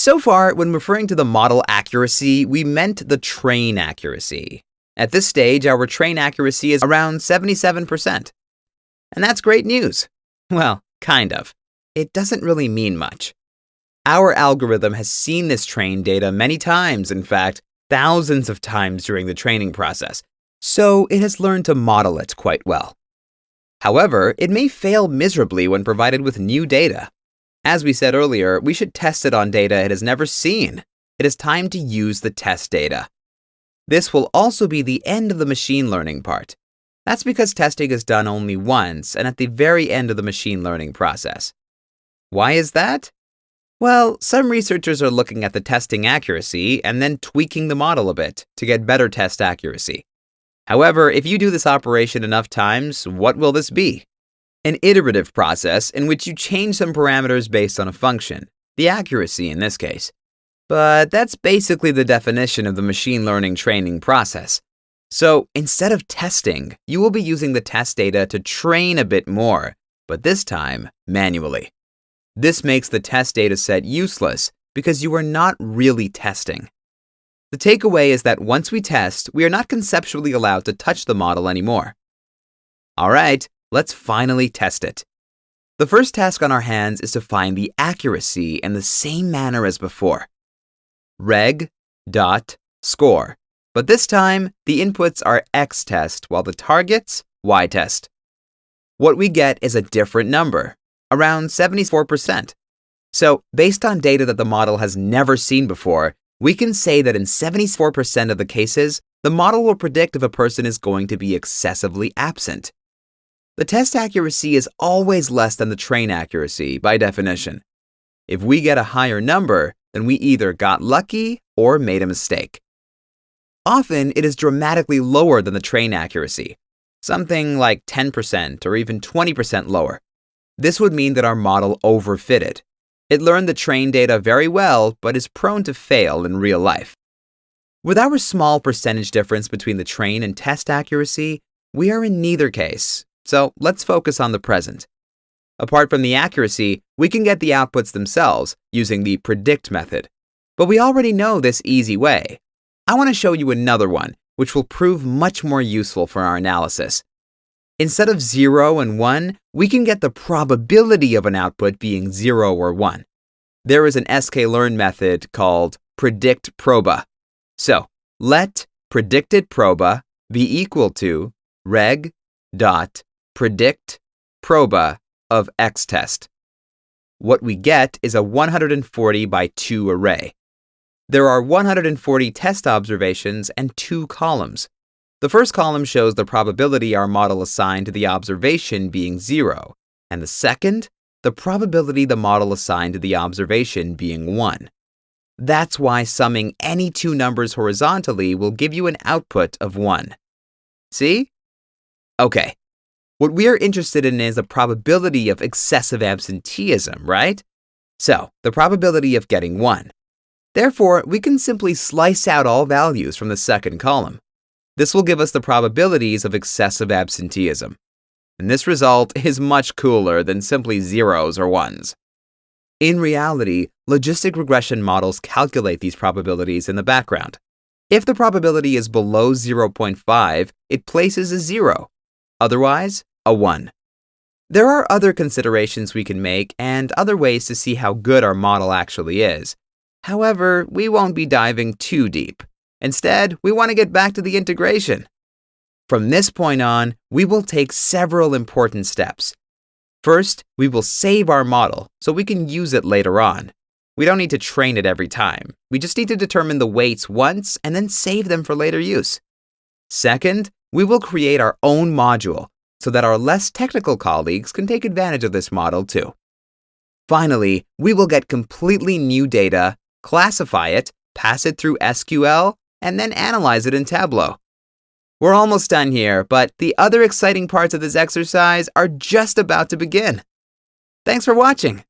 So far, when referring to the model accuracy, we meant the train accuracy. At this stage, our train accuracy is around 77%. And that's great news. Well, kind of. It doesn't really mean much. Our algorithm has seen this train data many times, in fact, thousands of times during the training process, so it has learned to model it quite well. However, it may fail miserably when provided with new data. As we said earlier, we should test it on data it has never seen. It is time to use the test data. This will also be the end of the machine learning part. That's because testing is done only once and at the very end of the machine learning process. Why is that? Well, some researchers are looking at the testing accuracy and then tweaking the model a bit to get better test accuracy. However, if you do this operation enough times, what will this be? An iterative process in which you change some parameters based on a function, the accuracy in this case. But that's basically the definition of the machine learning training process. So instead of testing, you will be using the test data to train a bit more, but this time manually. This makes the test data set useless because you are not really testing. The takeaway is that once we test, we are not conceptually allowed to touch the model anymore. All right, let's finally test it. The first task on our hands is to find the accuracy in the same manner as before. Reg.score. But this time, the inputs are X-test while the target's Y-test. What we get is a different number, around 74%. So, based on data that the model has never seen before, we can say that in 74% of the cases, the model will predict if a person is going to be excessively absent. The test accuracy is always less than the train accuracy by definition. If we get a higher number, then we either got lucky or made a mistake. Often, it is dramatically lower than the train accuracy, something like 10% or even 20% lower. This would mean that our model overfitted. It learned the train data very well, but is prone to fail in real life. With our small percentage difference between the train and test accuracy, we are in neither case, so let's focus on the present. Apart from the accuracy, we can get the outputs themselves using the predict method. But we already know this easy way. I want to show you another one, which will prove much more useful for our analysis. Instead of 0 and 1, we can get the probability of an output being 0 or 1. There is an sklearn method called predictproba. So, let predictedproba be equal to reg.predictproba of X-test. What we get is a 140 by 2 array. There are 140 test observations and 2 columns. The first column shows the probability our model assigned to the observation being 0, and the second, the probability the model assigned to the observation being 1. That's why summing any 2 numbers horizontally will give you an output of 1. See? Okay. What we are interested in is the probability of excessive absenteeism, right? So, the probability of getting 1. Therefore, we can simply slice out all values from the second column. This will give us the probabilities of excessive absenteeism. And this result is much cooler than simply zeros or ones. In reality, logistic regression models calculate these probabilities in the background. If the probability is below 0.5, it places a 0. Otherwise, a 1. There are other considerations we can make and other ways to see how good our model actually is. However, we won't be diving too deep. Instead, we want to get back to the integration. From this point on, we will take several important steps. First, we will save our model so we can use it later on. We don't need to train it every time. We just need to determine the weights once and then save them for later use. Second, we will create our own module so that our less technical colleagues can take advantage of this model too. Finally, we will get completely new data, classify it, pass it through SQL, and then analyze it in Tableau. We're almost done here, but the other exciting parts of this exercise are just about to begin. Thanks for watching.